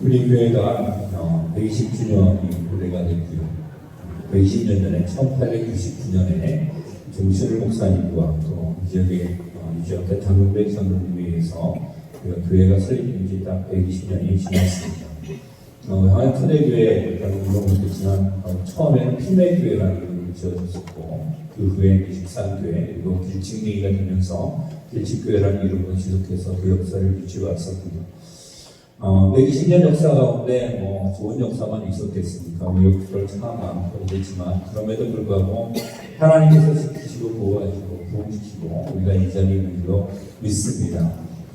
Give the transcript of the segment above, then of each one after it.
우리 교회가 120주년이 올해가 됐고요. 120년 전에 1899년에 정신을 목사님과 또 지역의 유지역대 장로배 장로님에 의해서 교회가 설립된 지 딱 120년이 지났습니다. 하나님 초대교회라는 이름은 됐지만 처음에는 피매교회라는 이름을 지어졌었고 그 후에 식산교회 그리고 길직리기가 되면서 길직교회라는 이름으로 지속해서 그 역사를 유지해왔었고요. 120년 역사 가운데 좋은 역사만 있었겠습니까? 우여곡절을 참 많고 그랬지만 그럼에도 불구하고 하나님께서 지키시고 보호하시고 부흥시키고 우리가 이 자리에 있는 줄로 믿습니다.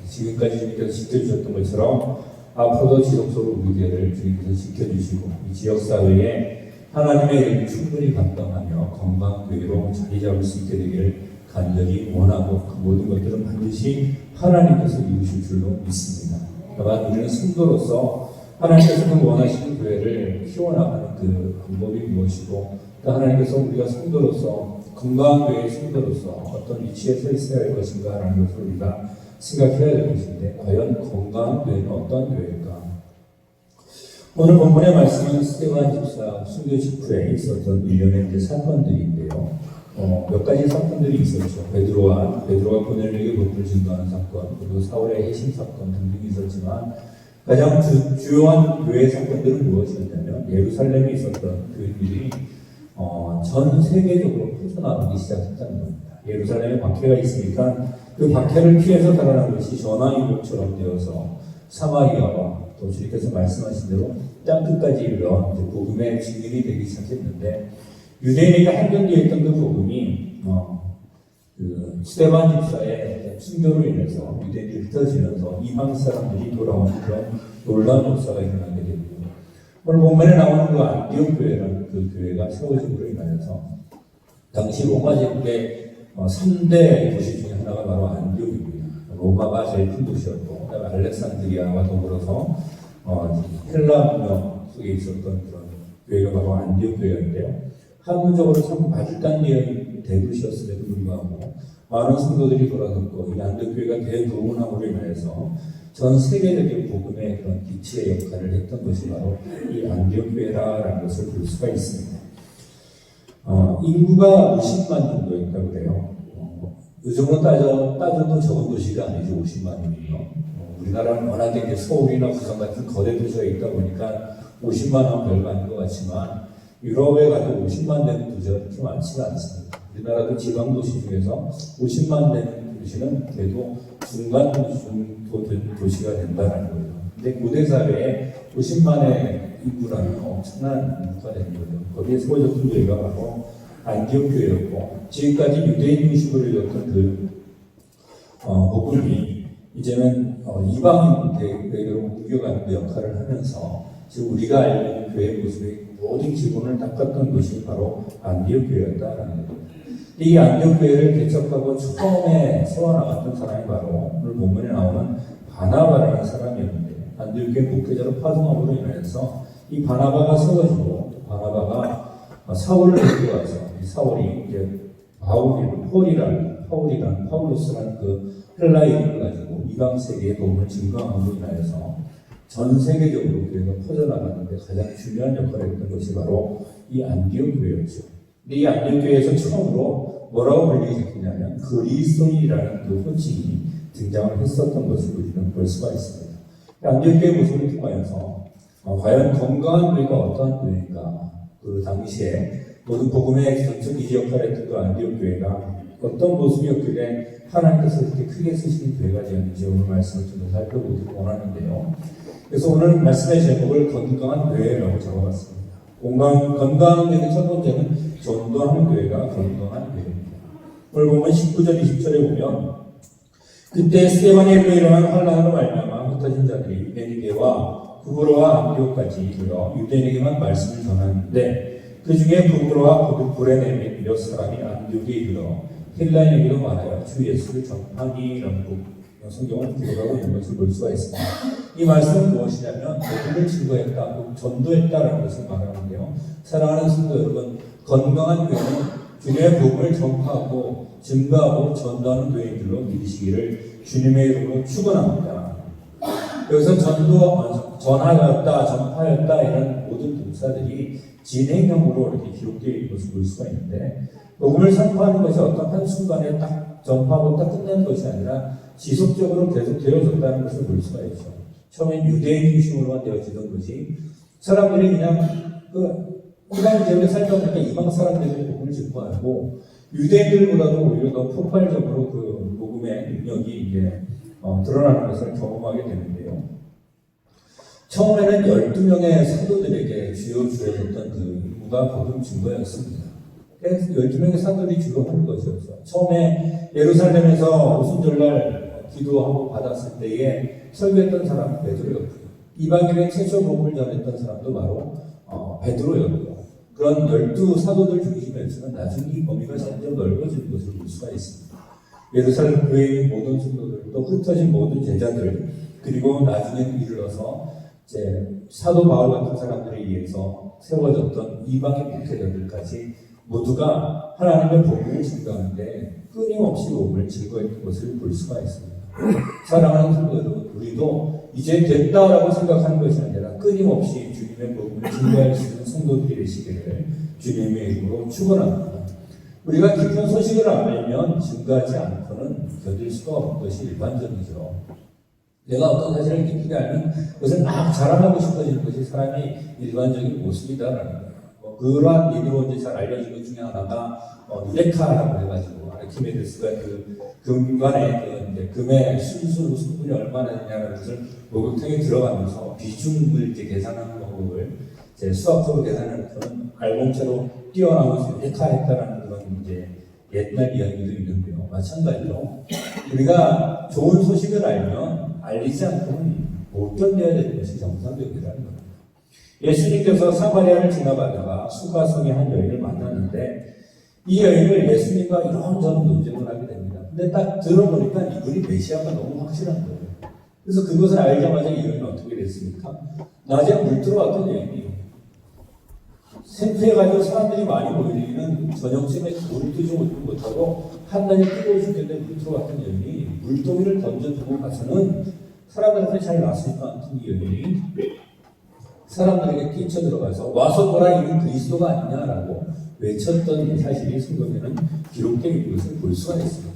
지금까지 주님께서 지켜주셨던 것처럼 앞으로도 지속적으로 우리 교회를 주님께서 지켜주시고 이 지역사회에 하나님의 이름을 충분히 감당하며 건강한 교회로 자리 잡을 수 있게 되기를 간절히 원하고 그 모든 것들은 반드시 하나님께서 이루실 줄로 믿습니다. 다만 우리는 성도로서 하나님께서 원하시는 교회를 키워나가는 그 방법이 무엇이고 또 하나님께서 우리가 성도로서 건강한 교회의 성도로서 어떤 위치에 서 있어야 할 것인가 라는 것을 우리가 생각해야 될 것인데 과연 건강한 교회는 어떤 교회일까? 오늘 본문의 말씀은 스데반 집사 순교 직후에 있었던 일련의 사건들인데요. 몇 가지 사건들이 있었죠. 베드로가 고넬료에게 복음을 증거하는 사건, 그리고 사울의 해신 사건 등등이 있었지만 가장 주요한 교회 사건들은 무엇이었냐면 예루살렘에 있었던 교인들이 전 세계적으로 퍼져나가기 시작했다는 겁니다. 예루살렘에 박해가 있으니까 그 박해를 피해서 달아난 것이 전화위복처럼 되어서 사마리아와 또 주님께서 말씀하신 대로 땅끝까지 이르러 복음의 증인이 되기 시작했는데 유대인에게 한정되어 있던 그 복음이 스데반 집사의 순교로 인해서 유대인들이 흩어지면서 이방 사람들이 돌아오는 그런 놀라운 역사가 일어나게 됩니다. 오늘 본문에 나오는 그 안디옥 교회라는 그 교회가 세워짐으로 인하여서 당시 로마 제국의 3대 도시 중에 하나가 바로 안디옥입니다. 로마가 제일 큰 도시였고 그다음에 알렉산드리아와 더불어서 헬라 문명 속에 있었던 그런 교회가 바로 안디옥 교회였는데요. 학문적으로 참 발달된 대도시였음에도 불구하고 많은 성도들이 돌아섰고 이 안디옥 교회가 대부흥함으로 인하여서 전 세계적인 복음의 그런 빛의 역할을 했던 것이 바로 이 안디옥 교회라는 것을 볼 수가 있습니다. 인구가 50만 정도 있다고 그래요. 요즘으로 따져도 적은 도시가 아니죠. 50만이면요. 우리나라는 워낙에 이제 서울이나 부산 같은 거대 도시가 있다 보니까 50만은 별거 아닌 것 같지만 유럽에 가도 50만 되는 도시가 그렇게 많지가 않습니다. 우리나라도 지방 도시 중에서 50만 되는 도시는 그래도 중간 도시가 된다는 거예요. 근데 고대 사회에 50만의 인구라는 엄청난 인구가 되는 거죠. 거기에 세워졌던 교회가 바로 안디옥 교회였고 지금까지 유대인 중심으로 이뤘던 그 복음이 이제는 이방인 교회로 옮겨가는 역할을 하면서 지금 우리가 알고 있는 교회 모습의 모든 기본을 닦았던 것이 바로 안디옥 교회였다라는 겁니다. 이 안디옥 교회를 개척하고 처음에 세워나갔던 사람이 바로 오늘 본문에 나오는 바나바라는 사람이었는데 안디옥 교회 목회자로 파송함으로 인해서 이 바나바가 세워지고 바나바가 사울을 데리고 와서 이 사울이 이제 파울로스라는 그 헬라 이름을 가지고 이방 세계에 복음을 증거함으로 인하여서 전 세계적으로 교회가 퍼져나가는데 가장 중요한 역할을 했던 것이 바로 이 안디옥 교회였죠. 근데 이 안디옥 교회에서 처음으로 뭐라고 불리기 시작했냐면 그리스도인이라는 그 호칭이 등장을 했었던 것을 우리는 볼 수가 있습니다. 안디옥 교회 모습을 통하여서 과연 건강한 교회가 어떠한 교회인가, 그 당시에 모든 복음의 전적 역할을 했던 그 안디옥 교회가 어떤 모습이었길래 하나님께서 이렇게 크게 쓰시는 교회가 되었는지 오늘 말씀을 좀 살펴보기를 원하는데요. 그래서 오늘 말씀의 제목을 건강한 교회라고 적어봤습니다. 건강한 교회 첫 번째는 전도하는 교회가 건강한 교회입니다. 오늘 보면 19절 20절에 보면 그때 스데반의 일로 일어난 환난으로 말미암아 흩어진 자들이 유대인에게와 구브로와 안디옥까지 이르러 유대인에게만 말씀을 전하는데 그 중에 구브로와 브레네 몇 사람이 안디옥에 이르러 헬라인에게도 말하여 주 예수를 전파니라고 성경을 기록하고 있는 것을 볼 수가 있습니다. 이 말씀은 무엇이냐면 복음을 증거했다, 전도했다라는 것을 말하는데요. 사랑하는 성도 여러분, 건강한 교회는 주님의 복음을 전파하고 증거하고 전도하는 교회들로 믿으시기를 주님의 이름으로 축원합니다. 여기서 전하였다, 전파였다 이런 모든 동사들이 진행형으로 이렇게 기록되어 있는 것을 볼 수가 있는데, 복음을 선포하는 것이 어떤 한순간에 딱 전파하고 딱 끝나는 것이 아니라 지속적으로 계속 되어졌다는 것을 볼 수가 있죠. 처음엔 유대인 중심으로만 되어지던 것이 사람들이 그냥 이방 지역에 살다 보니까 이방 사람들이 복음을 증거하고, 유대인들보다도 오히려 더 폭발적으로 그 복음의 능력이 이제 드러나는 것을 경험하게 되는데요. 처음에는 12명의 사도들에게 주어졌던 그 임무가 복음 증거였습니다. 12명의 사도들이 주로 하는 것이었죠. 처음에 예루살렘에서 오순절날 기도하고 받았을 때에 설교했던 사람은 베드로였고요. 이방인의 최초 복음을 전했던 사람도 바로 베드로였고요. 그런 12사도들 중심에서는 나중에 이 범위가 점점 넓어지는 것을 볼 수가 있습니다. 예루살렘 교회의 모든 성도들, 또 흩어진 모든 제자들, 그리고 나중에 이르러서 이제 사도 바울 같은 사람들에 의해서 세워졌던 이방의 목회자들까지 모두가 하나님의 복음을 증거하는데 끊임없이 복음을 증거했던 것을 볼 수가 있습니다. 사랑하는 성도 여러분, 우리도 이제 됐다라고 생각하는 것이 아니라 끊임없이 주님의 복음을 증거할 수 있는 성도들이 되시기를 주님의 이름으로 축원합니다. 우리가 깊은 소식을 알면 증거하지 않고는 견딜 수가 없는 것이 일반적이죠. 내가 어떤 사실을 깊이 알면 그것을 막 자랑하고 싶어지는 것이 사람의 일반적인 모습이다라는 거예요. 그러한 얘기로 이제 잘 알려진 것 중에 하나가 유레카라고 해가지고 아르키메데스가 그 금관의 이제 금의 순수 성분이 얼마나 되냐는 것을 목욕탕에 들어가면서 비중을 이렇게 계산하는 방법을 이제 수학적으로 계산하는 그런 알몸체로 뛰어나면서 유레카했다라는 그런 이제 옛날 이야기도 있는데요. 마찬가지로 우리가 좋은 소식을 알면 알리지 않고는 못 견뎌야 되는 것이 정상적이라는 겁니다. 예수님께서 사마리아를 지나가다가 수가성의 한 여인을 만났는데 이 여인을 예수님과 이런저런 논쟁을 하게 됩니다. 근데 딱 들어보니까 이분이 메시아가 너무 확실한 거예요. 그래서 그것을 알자마자 이 여인은 어떻게 됐습니까? 낮에 물 들어왔던 여인이 생피해가지고 사람들이 많이 모이기는 저녁쯤에 물을 뜨지 못하고 한낮에 뜨거워 죽겠는데 물 들어왔던 여인이 물동이를 던져두고 가서는 사람들한테 잘 났으니까 이 여인이 사람들에게 뛰쳐들어가서 와서 보라 이는 그리스도가 아니냐라고 외쳤던 사실이 성경에는 기록되어 있는 것을 볼 수가 있습니다.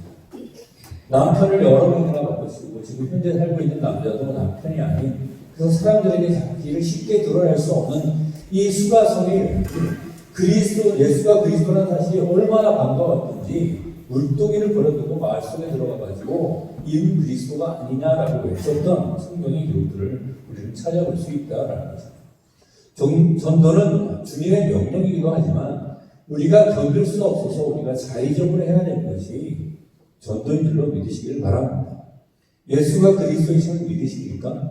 남편을 여러 번이나 바꾸시고 지금 현재 살고 있는 남자도 남편이 아닌, 그래서 사람들에게 자기를 쉽게 드러낼 수 없는 이 수가성이 예수가 그리스도라는 사실이 얼마나 반가웠던지 물동이를 버려두고 마을 속에 들어가가지고 이는 그리스도가 아니냐라고 외쳤던 성경의 기록들을 우리는 찾아볼 수 있다라는 거죠. 전도는 주님의 명령이기도 하지만 우리가 견딜 수 없어서 우리가 자의적으로 해야 되는 것이 전도인 줄로 믿으시기를 바랍니다. 예수가 그리스도이심을 믿으십니까?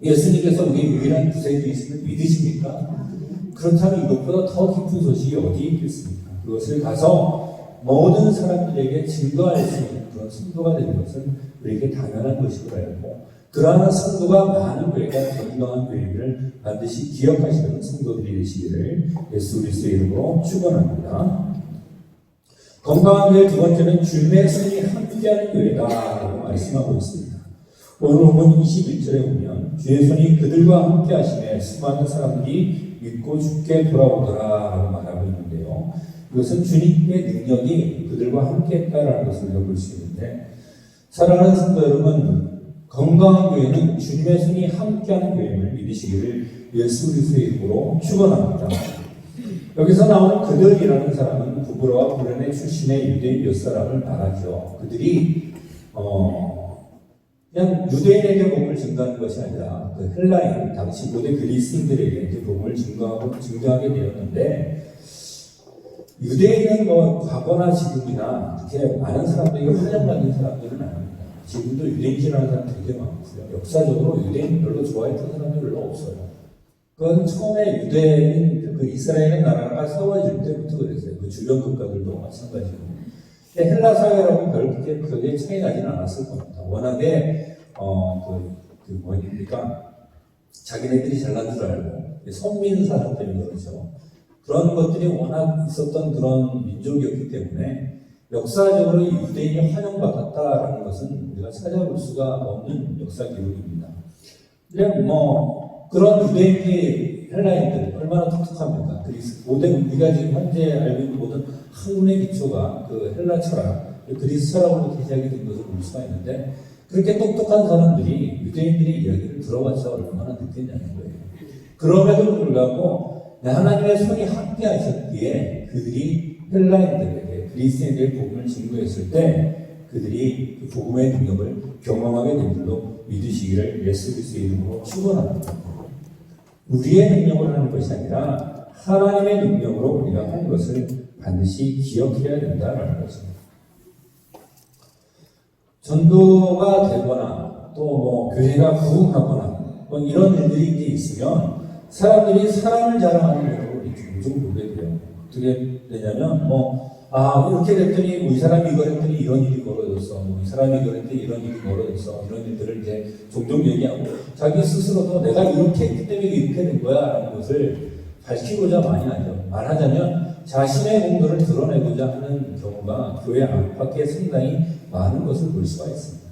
예수님께서 우리 유일한 구세주이심을 믿으십니까? 그렇다면 이것보다 더 깊은 소식이 어디에 있겠습니까? 그것을 가서 모든 사람들에게 증거할 수 있는 그런 성도가 되는 것은 우리에게 당연한 것이고 알고, 그러한 성도가 많은 교회가 건강한 교회를 반드시 기억하시는 성도들이 되시기를 예수 그리스도의 이름으로 축원합니다. 건강한 교회 두 번째는 주님의 손이 함께하는 교회다라고 말씀하고 있습니다. 오늘 본문 21절에 보면 주의 손이 그들과 함께 하시매 수많은 사람들이 믿고 죽게 돌아오더라라고 말하고 있는데요. 이것은 주님의 능력이 그들과 함께 했다라는 것을 볼 수 있는데, 사랑하는 성도 여러분, 건강한 교회는 주님의 손이 함께하는 교회임을 믿으시기를 예수 그리스도의 이름으로 축원합니다. 여기서 나오는 그들이라는 사람은 부브라와 부르네 출신의 유대인 몇 사람을 말하죠. 그들이 그냥 유대인에게 복음을 증거하는 것이 아니라 그 헬라인, 당시 고대 그리스인들에게 이제 복음을 증거하게 되었는데, 유대인은 과거나 지금이나 이렇게 많은 사람들에게 환영받는 사람들은 아닙니다. 지금도 유대인이라는 사람 되게 많고요. 역사적으로 유대인 별로 좋아했던 사람들 별로 없어요. 그건 처음에 유대인, 그 이스라엘 나라가 세워질 때부터 그랬어요. 그 주변 국가들도 마찬가지고. 헬라 사회라고 별게 차이 나지는 않았을 겁니다. 워낙에, 뭐입니까? 자기네들이 잘난 줄 알고, 선민 사상 때문에 그렇죠. 그런 것들이 워낙 있었던 그런 민족이었기 때문에 역사적으로 유대인이 환영받았다라는 것은 우리가 찾아볼 수가 없는 역사 기록입니다. 그냥 뭐 그런 유대인의 헬라인들 얼마나 똑똑합니까? 모든 우리가 지금 현재 알고 있는 모든 학문의 기초가 그 헬라 철학, 그리스 철학으로 시작이 된 것을 볼 수가 있는데 그렇게 똑똑한 사람들이 유대인들의 이야기를 들어봐서 얼마나 느꼈냐는 거예요. 그럼에도 불구하고 하나님의 손이 함께 하셨기에 그들이 헬라인들에게 그리스인들의 복음을 증거했을 때 그들이 그 복음의 능력을 경험하게 된 줄로 믿으시기를 예수 그리스도의 이름으로 축원합니다. 우리의 능력을 하는 것이 아니라 하나님의 능력으로 우리가 하는 것을 반드시 기억해야 된다는 것입니다. 전도가 되거나 또 뭐 교회가 부흥하거나 뭐 이런 일들이 이제 있으면 사람들이 사람을 자랑하는 면으로 종종 보게 돼요. 어떻게 되냐면 이렇게 됐더니 이 사람이 이걸 했더니 이런 일이 벌어졌어. 이 사람이 이걸 했더니 이런 일이 벌어졌어. 이런 일들을 이제 종종 얘기하고 자기 스스로도 내가 이렇게 했기 때문에 이렇게 된 거야 라는 것을 밝히고자 많이 하죠. 말하자면 자신의 공로를 드러내고자 하는 경우가 교회 안팎에 상당히 많은 것을 볼 수가 있습니다.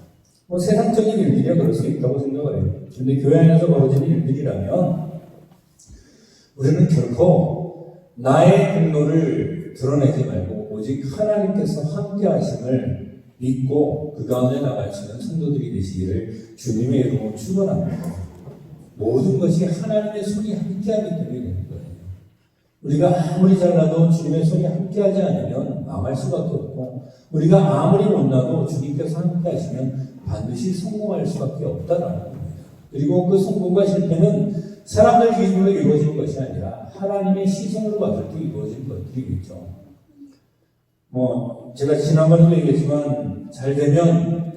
세상적인 일들이야 그럴 수 있다고 생각을 해요. 그런데 교회 안에서 벌어지는 일들이라면 우리는 결코 나의 공로를 드러내지 말고 오직 하나님께서 함께 하심을 믿고 그 가운데 나갈 수 있는 성도들이 되시기를 주님의 이름으로 축원합니다. 모든 것이 하나님의 손이 함께하기 때문에 되는 거예요. 우리가 아무리 잘나도 주님의 손이 함께하지 않으면 망할 수밖에 없고 우리가 아무리 못나도 주님께서 함께하시면 반드시 성공할 수밖에 없다라는 겁니다. 그리고 그 성공과 실패는 사람들 기준으로 이루어지는 것이 아니라 하나님의 시선으로 봤을 때 이루어진 것들이겠죠. 제가 지난번에도 얘기했지만 잘 되면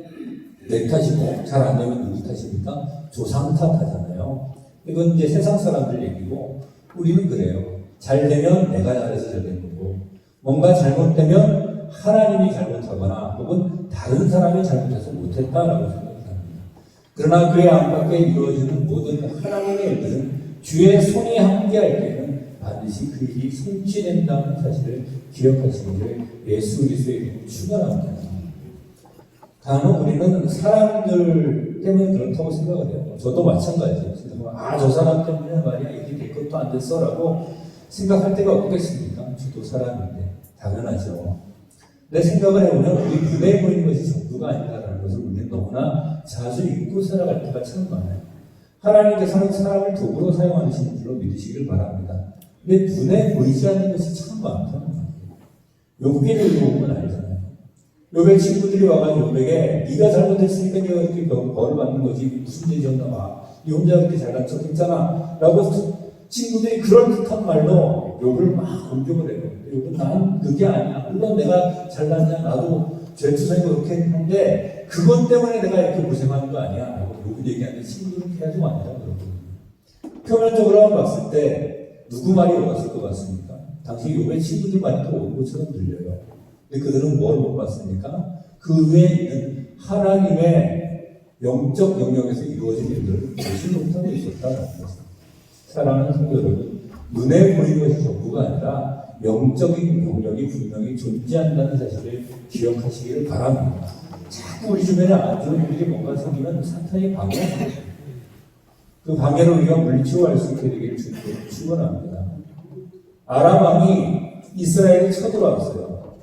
내 탓이고 잘 안 되면 누구 탓입니까? 조상 탓하잖아요. 이건 이제 세상 사람들 얘기고 우리는 그래요. 잘 되면 내가 잘해서 잘 된 거고 뭔가 잘못되면 하나님이 잘못하거나 혹은 다른 사람이 잘못해서 못했다라고 생각합니다. 그러나 그의 안팎에 이루어지는 모든 하나님의 일들은 주의 손이 함께할 때는 반드시 그 일이 성취된다는 사실을 기억하시기를 예수 그리스도의 이름으로 축원합니다. 간혹 우리는 사람들 때문에 그렇다고 생각을 해요. 저도 마찬가지예요. 저 사람 때문에 말이야 이렇게 될 것도 안 됐어라고 생각할 때가 없겠습니까? 저도 사람인데 당연하죠. 내 생각을 해보면 우리 눈에 보이는 것이 전부가 아니다라는 것을 우리는 너무나 자주 잊고 살아갈 때가 참 많아요. 하나님께서는 사람을 도구로 사용하시는 줄로 믿으시길 바랍니다. 근데 눈에 보이지 않는 것이 참 많다는 거예요. 욥기를 읽어보면 알잖아요. 욥의 친구들이 와가지고 욥에게 네가 잘못했으니까 네가 이렇게 벌을 받는 거지 무슨 죄졌나 봐. 네 혼자 그렇게 잘난 척 했잖아 라고 친구들이 그런 듯한 말로 욥을 막 공격을 해요. 욥은 난 그게 아니야. 물론 내가 잘났냐 나도 죄투성이고 그렇게 했는데 그것 때문에 내가 이렇게 고생하는 거 아니야 라고 욥을 얘기하는데 친구들은 계속 아니라 그러거든요. 표면적으로 봤을 때 누구 말이 옳았을 것 같습니까? 당시 욥의 친구들 말이 또 옳은 것처럼 들려요. 근데 그들은 뭘 못 봤습니까? 그 위에 있는 하나님의 영적 영역에서 이루어진 일들을 보지 못하고 있었다는 것입니다. 사랑하는 성도 여러분, 눈에 보이는 것이 전부가 아니라 영적인 영역이 분명히 존재한다는 사실을 기억하시기를 바랍니다. 자꾸 우리 주변에 안 좋은 일이 뭔가 생기면 사탄이 방해합니다. 그 방해를 우리가 물리치고 갈 수 있게 되기를 주님께 축원합니다. 아람 왕이 이스라엘에 쳐들어왔어요.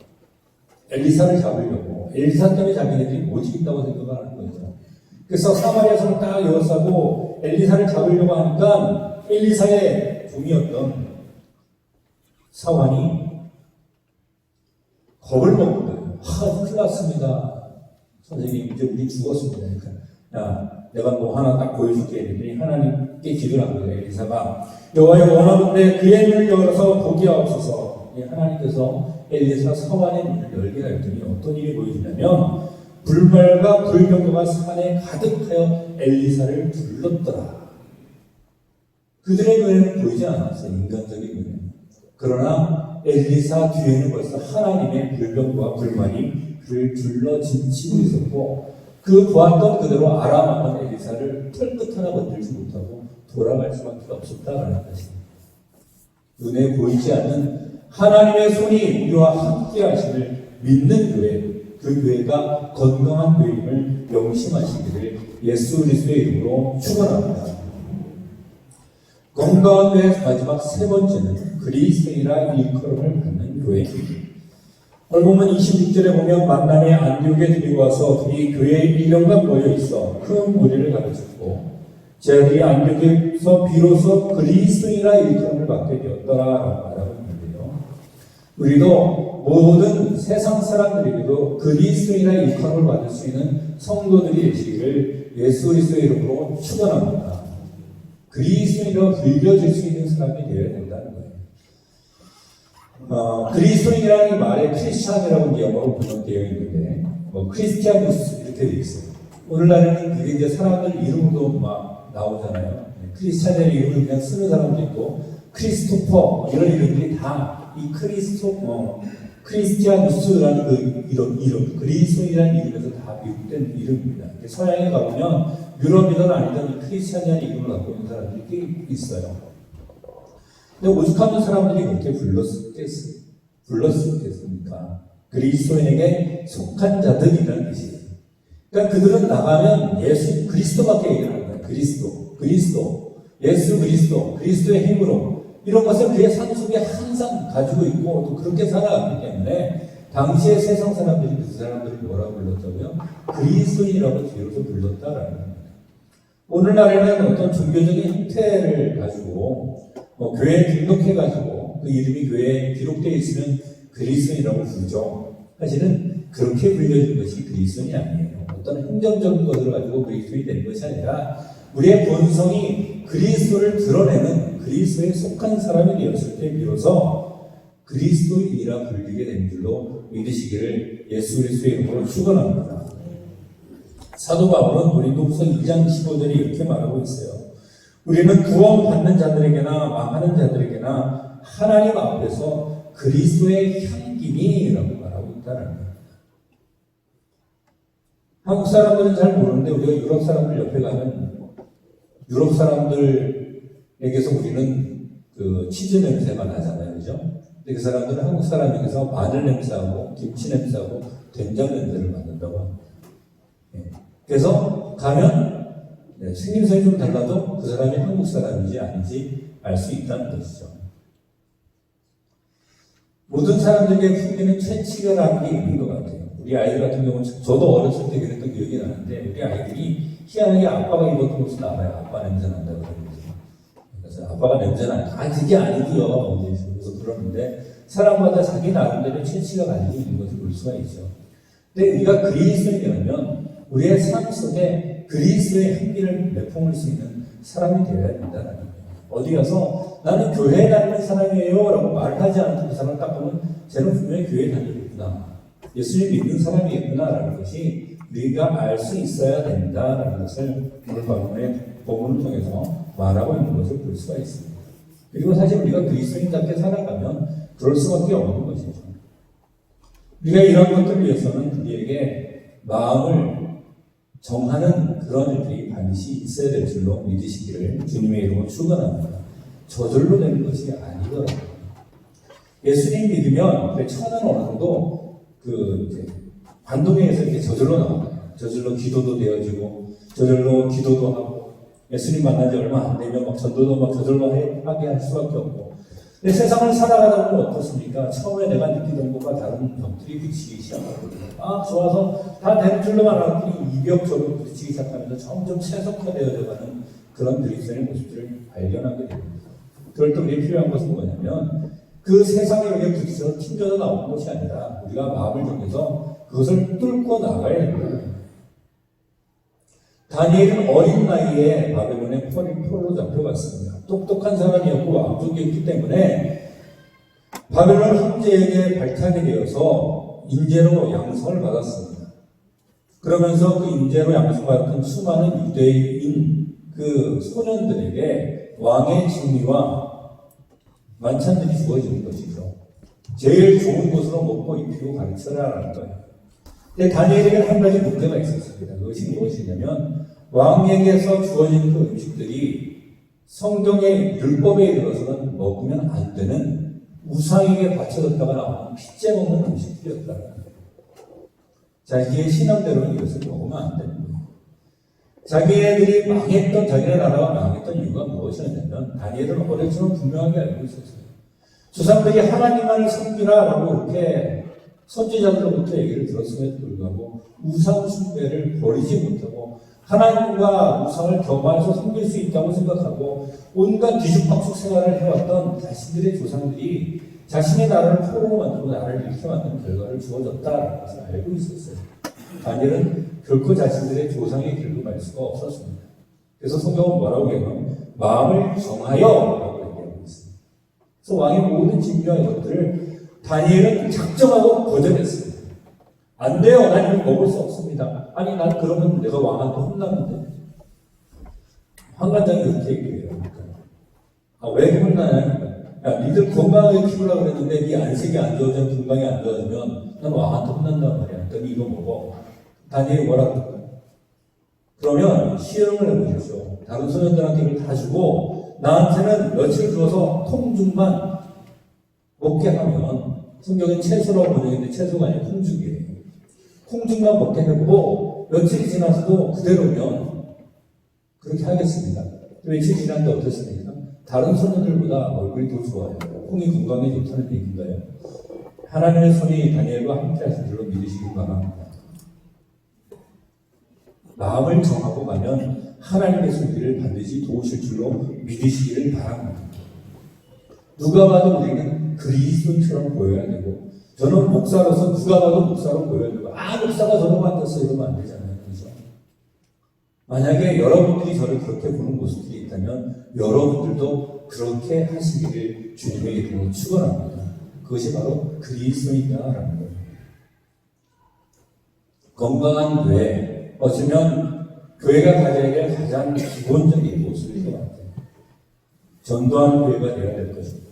엘리사를 잡으려고. 엘리사 때문에 자기네들이 못 이긴다고 생각하는 거죠. 그래서 사마리아성을 딱 에워싸고 엘리사를 잡으려고 하니까 엘리사의 종이었던 사환이 겁을 먹은 거예요. 큰일 났습니다. 선생님, 이제 우리 죽었습니다. 그러니까, 야, 내가 뭐 하나 딱 보여줄게. 했더니 하나님께 기도를 한 거예요. 엘리사가 여호와여 원하건대 그의 눈을 열어서 보게 하옵소서. 하나님께서 엘리사 사환의 문을 열게 하였더니 어떤 일이 보여주냐면 불말과 불병거가 산에 가득하여 엘리사를 둘렀더라. 그들의 눈에는 보이지 않았어요. 인간적인 눈에는. 그러나 엘리사 뒤에는 벌써 하나님의 불병과 불만이 그를 둘러 진치고 있었고 그 보았던 그대로 아람 왕은 엘리사를 털끝 하나 건들지 못하고 돌아갈 수밖에 없었다라는 것입니다. 눈에 보이지 않는 하나님의 손이 우리와 함께 하심을 믿는 교회, 그 교회가 건강한 교회임을 명심하시기를 예수 그리스도의 이름으로 축원합니다. 건강한 교회의 마지막 세 번째는 그리스도인이라 일컬음을 받는 교회입니다. 오늘 보면 26절에 보면 만남의 안디옥에 데리고 와서 그들이 교회에 1년간 모여있어 큰 무리를 가르쳤고 제자들이 안디옥에서 비로소 그리스도인이라 일컬음을 받게 되었더라라고 말하고 있는데요. 우리도 모든 세상 사람들에게도 그리스도인이라 일컬음을 받을 수 있는 성도들이 되시기를 예수 그리스도의 이름으로 축원합니다. 그리스도인으로 불려질 수 있는 사람이 되어야 된다는 거예요. 그리스도인이라는 말에 크리스찬이라고 영어로 번역되어 있는데, 크리스티아누스 이렇게 되어 있어요. 오늘날에는 그게 이제 사람들 이름도 막 나오잖아요. 크리스찬의 이름을 그냥 쓰는 사람도 있고, 크리스토퍼, 이런 이름들이 다 이 크리스티아누스라는 그 이름, 그리스도인이라는 이름에서 다 비롯된 이름입니다. 서양에 가보면 유럽이든 아니든 이 크리스찬이라는 이름을 갖고 있는 사람들이 꽤 있어요. 근데 오죽하면 사람들이 그렇게 불렀겠습니까? 그리스도인에게 속한 자들이라는 뜻이에요. 그러니까 그들은 나가면 예수 그리스도밖에 얘기하는 거예요. 그리스도, 예수 그리스도, 그리스도의 힘으로 이런 것을 그의 삶 속에 항상 가지고 있고 또 그렇게 살아왔기 때문에 당시의 세상 사람들이 그 사람들을 뭐라고 불렀다고요? 그리스도인이라고 비로소 불렀다라는 겁니다. 오늘날에는 어떤 종교적인 형태를 가지고 교회에 등록해가지고 그 이름이 교회에 기록되어 있으면 그리스도인이라고 부르죠. 사실은 그렇게 불려진 것이 그리스도인이 아니에요. 어떤 행정적인 것을 가지고 그리스도인이 되는 것이 아니라 우리의 본성이 그리스도를 드러내는 그리스도에 속한 사람이 되었을 때 비로소 그리스도인이라 불리게 된 줄로 믿으시기를 예수 그리스도의 이름으로 축원합니다. 사도 바울은 고린도후서 2장 15절에 이렇게 말하고 있어요. 우리는 구원받는 자들에게나 망하는 자들에게나 하나님 앞에서 그리스도의 향기니라고 말하고 있다는 거예요. 한국 사람들은 잘 모르는데 우리가 유럽 사람들 옆에 가면 유럽 사람들에게서 우리는 그 치즈 냄새가 나잖아요. 그죠? 근데 그 사람들은 한국 사람에게서 마늘 냄새하고 김치 냄새하고 된장 냄새를 맡는다고 합니다. 그래서 가면 생김새가 좀 달라도 그 사람이 한국 사람인지 아닌지 알 수 있다는 것이죠. 모든 사람들에게 풍기는 최치결한 게 있는 것 같아요. 우리 아이들 같은 경우는 저도 어렸을 때 그랬던 기억이 나는데 우리 아이들이 희한하게 아빠가 입었던 옷을 알아요. 아빠 냄새 난다고 그러면서. 그래서 아빠가 냄새 나니까 그게 아니고요. 그래서 그러는데 사람마다 자기 나름대로 체치가 가지고 있는 것을 볼 수가 있죠. 근데 우리가 그리스도인이라면 우리의 삶 속에 그리스도의 향기를 내뿜을 수 있는 사람이 되어야 된다는 거예요. 어디 가서 나는 교회에 다니는 사람이에요 라고 말을 하지 않는 그 사람을 딱 보면 쟤는 분명히 교회에 다니겠구나. 예수님 믿는 사람이겠구나 라는 것이 우리가 알 수 있어야 된다라는 것을 오늘 본문을 통해서 말하고 있는 것을 볼 수가 있습니다. 그리고 사실 우리가 그리스도인답게 살아가면 그럴 수밖에 없는 것이죠. 우리가 이런 것들을 위해서는 우리에게 마음을 정하는 그런 일들이 반드시 있어야 될 줄로 믿으시기를 주님의 이름으로 축원합니다. 저절로 되는 것이 아니더라고요. 예수님 믿으면 처음에는 어느 정도 반동에서 이렇게 저절로 나와요. 저절로 기도도 되어지고 저절로 기도도 하고 예수님 만난 지 얼마 안 되면 막 전도도 막 저절로 하게 할 수밖에 없고. 근데 세상을 살아가다 보면 어떻습니까? 처음에 내가 느끼던 것과 다른 벽들이 부딪히기 시작하거든요. 좋아서 다 된 줄로만 알았더니 이벽적으로 부딪히기 시작하면서 점점 최적화되어져가는 그런 그리스도의 모습들을 발견하게 됩니다. 그럴 때 우리에 필요한 것은 뭐냐면 그 세상에 우리가 부딪혀서 튕겨져 나오는 것이 아니라 우리가 마음을 정해서 그것을 뚫고 나가야 됩니다. 다니엘은 어린 나이에 바벨론의 포로 잡혀갔습니다. 똑똑한 사람이었고 왕족이었기 때문에 바벨론 황제에게 발탁이 되어서 인재로 양성을 받았습니다. 그러면서 그 인재로 양성받은 수많은 유대인 그 소년들에게 왕의 직위와 만찬들이 주어지는 것이죠. 제일 좋은 곳으로 먹고 입히고 가르쳐라라는 거예요. 근데 다니엘에게는 한 가지 문제가 있었습니다. 그것이 무엇이냐면 왕에게서 주어진 그 음식들이 성경의 율법에 이르러서는 먹으면 안 되는 우상에게 바쳐졌다가 나오는 핏째 먹는 음식들이었다는 거예요. 자기의 신앙대로는 이것을 먹으면 안 되는 거예요. 자기네들이 망했던, 자기네 나라가 망했던 이유가 무엇이었냐면 다니엘은 어렸지만 분명하게 알고 있었어요. 조상들이 하나님만을 섬기라라고 이렇게 선지자들로부터 얘기를 들었음에도 불구하고 우상 숭배를 버리지 못하고 하나님과 우상을 겸하여서 섬길 수 있다고 생각하고 온갖 뒤죽박죽 생활을 해왔던 자신들의 조상들이 자신의 나라를 포로로 만들고 나라를 잃게 만드는 결과를 주어졌다는 것을 알고 있었어요. 다니엘은 결코 자신들의 조상의 길로 갈 수가 없었습니다. 그래서 성경은 뭐라고 해요? 마음을 정하여 라고 얘기하고 있습니다. 그래서 왕의 모든 진묘한 것들을 다니엘은 작정하고 거절했습니다. 안 돼요. 난 이거 먹을 수 없습니다. 아니, 난 그러면 내가 왕한테 혼나는데. 환관장이 그렇게 얘기해요. 왜 혼나냐? 야, 니들 건강하게 키우려고 그랬는데 네 안색이 안 좋아지면 건강이 안 좋아지면 난 왕한테 혼난단 말이야. 너니 이거 먹어. 다니엘이 뭐라고 할까요? 그러면 시험을 해보십시오. 다른 소년들한테 이걸 다 주고 나한테는 며칠 주어서 통죽만 먹게 하면 성경은 채소라고 번역했는데 채소가 아니라 콩죽이에요. 콩죽만 먹게 해보고 며칠이 지나서도 그대로면 그렇게 하겠습니다. 며칠 지났는데 어떻습니까? 다른 소년들보다 얼굴이 더 좋아요. 콩이 건강에 좋다는 얘기인가요? 하나님의 손이 다니엘과 함께 하신 줄로 믿으시기 바랍니다. 마음을 정하고 가면 하나님의 손길을 반드시 도우실 줄로 믿으시기를 바랍니다. 누가 봐도 우리는 그리스도처럼 보여야 되고, 저는 목사로서 누가 봐도 목사로 보여야 되고, 목사가 저도 만났어 이러면 안 되잖아요. 그렇죠? 만약에 여러분들이 저를 그렇게 보는 모습들이 있다면 여러분들도 그렇게 하시기를 주님의 이름으로 축원합니다. 그것이 바로 그리스도이다라는 거예요. 건강한 교회, 어쩌면 교회가 가져야 될 가장 기본적인 모습일 것 같아요. 전도하는 교회가 되어야 될 것이고,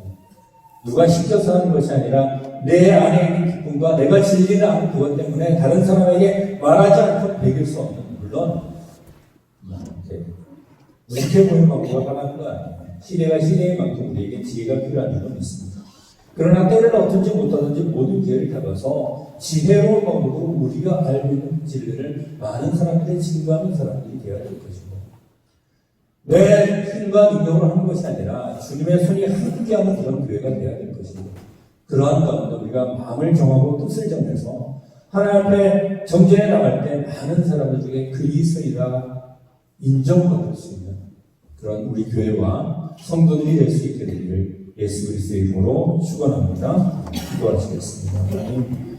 누가 시켜서 하는 것이 아니라 내 안에 있는 기쁨과 내가 진리를 아는 그것 때문에 다른 사람에게 말하지 않고 배길 수 없는, 물론 무식해 보이는 방법을 하는 거 아니에요. 시대가 시대의 만큼 우리에게 지혜가 필요한 건 있습니다. 그러나 때를 얻든지 못하든지 모든 기회를 잡아서 지혜로운 방법으로 우리가 알고 있는 진리를 많은 사람들이 증거하는 사람들이 되어야 될 것이고, 내 힘과 능력으로 하는 것이 아니라 주님의 손이 함께하는 그런 교회가 되어야 될 것이고, 그러한 가운데 우리가 마음을 정하고 뜻을 정해서 하나님 앞에 정죄해 나갈 때 많은 사람들 중에 그리스도이라 인정받을 수 있는 그런 우리 교회와 성도들이 될 수 있게 되기를 예수 그리스도의 이름으로 축원합니다. 기도하시겠습니다. 하나님,